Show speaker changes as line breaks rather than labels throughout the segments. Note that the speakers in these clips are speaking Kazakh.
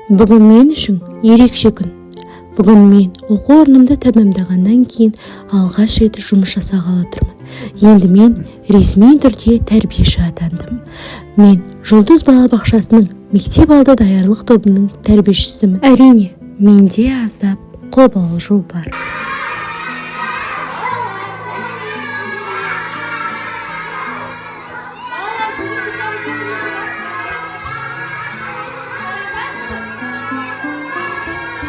Бүгін мен үшін ерекше күн. Бүгін мен оқу орнымды тәмамдағаннан кейін алғаш рет жұмыс жасағалы тұрмын. Енді мен ресми түрде тәрбиеші атандым. Мен Жұлдыз балабақшасының мектеп алды даярлық тобының тәрбиешісімін. Әрине, менде аздап қобалжу бар.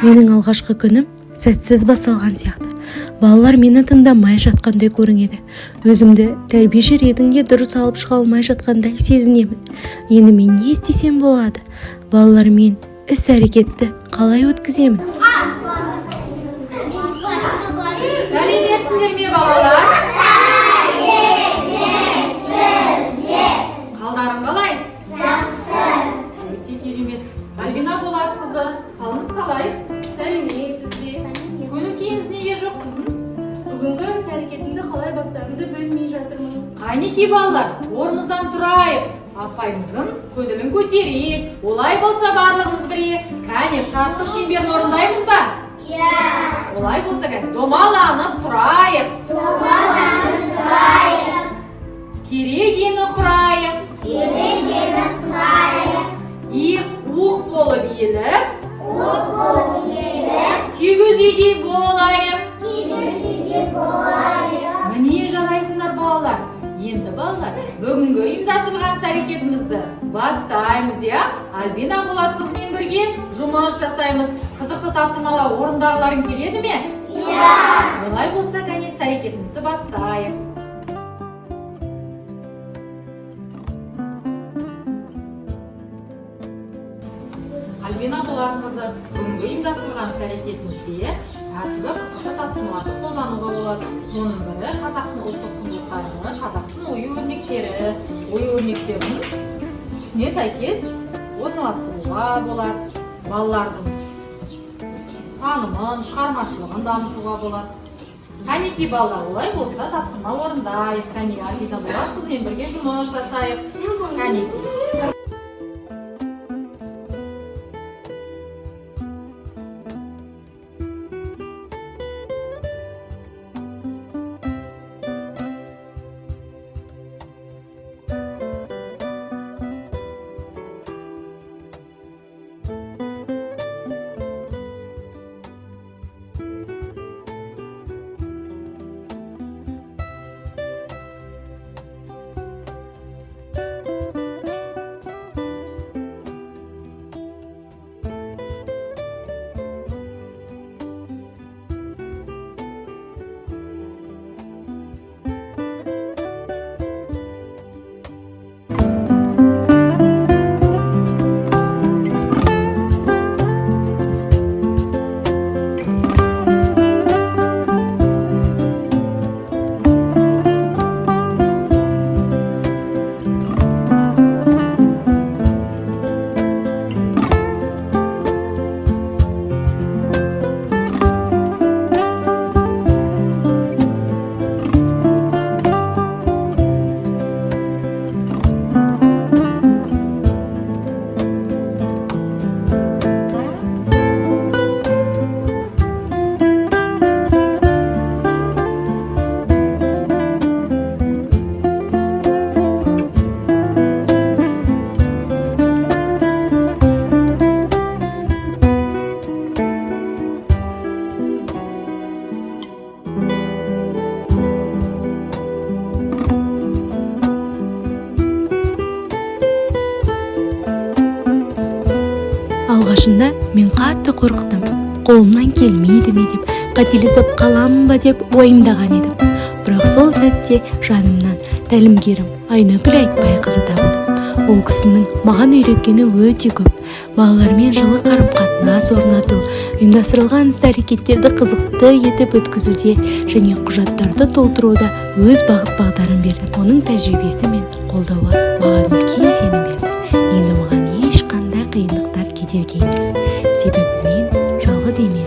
Менің алғашқы күнім сәтсіз басталған сияқты. Балалар мені тыңдамай жатқандай көрінеді. Өзімді тәрбиеші ретінде дұрыс алып шыға алмай жатқандай сезінемін. Енді мен не істесем болады? Балалармен іс-әрекетті қалай өткіземін?
Сәлеметсіздер ме балалар? Қалдарың қалай?
Жақсы.
Өте керемет. Альбина Болатқызы, қалыңыз қалай?
Сәлемет сізге.
Көңіл-күйіңіз неге жоқ сіздің?
Бүгінгі іс-әрекетімді қалай бастарымды білмей жатырмын.
Қайнеки балалар, орнымыздан тұрайық. Апайымыздың көңілін көтерейік. Олай болса барлығымыз бірге кәне шаттық шеңберін орындаймыз ба?
Иә.
Олай болса кәне домаланып тұрайық.
Домаланып тұрайық.
Керегені құрайық.
Керегені құрайық.
Уық болып еліп.
Уық болып еліп.
Күйгіз үйде болайық.
Күйгіз үйде болайық.
Міне жарайсыңдар балалар. Енді балалар, бүгінгі ұйымдастырылған іс-әрекетімізді бастаймыз, я? Альбина Болатқызымен бірге жұмыс жасаймыз. Қызықты тапсырмалар орындағыларың келеді ме?
Иә.
Олай болса, кәне іс-әрекетімізді бастайық. Альбина Болатқызы, бүгінгі ұйымдастырылған іс-әрекетімізде әртүрлі қызықты тапсырмаларды қолдануға болады. Соның бірі қазақтың ұлттық құндылықтары, қазақтың ою-өрнектері. Ою-өрнектердің түсіне сәйкес орналастыруға болады. Балалардың танымын, шығармашылығын дамытуға болады. Кәнеки балалар, олай болса тапсырма орындайық. Кәне Альбина Болатқызымен бірге жұмыс жасайық. Кәнеки.
Алғашында мен қатты қорықтым. Қолымнан келмейді ме деп, қателесіп қаламын ба деп ойымдаған едім. Бірақ сол сәтте жанымнан тәлімгерім Айнагүл Айтбайқызы табылды. Ол кісінің маған үйреткені өте көп. Балалармен жылы қарым-қатынас орнату, ұйымдастырылған іс-әрекеттерді қызықты етіп өткізуде және құжаттарды толтыруда өз бағыт-бағдарын берді. Оның тәжірибесі мен қолдауы маған үлкен сенім берді. Енді маған ешқандай қиындықтар кедергі емес. Себебі мен жалғыз емес.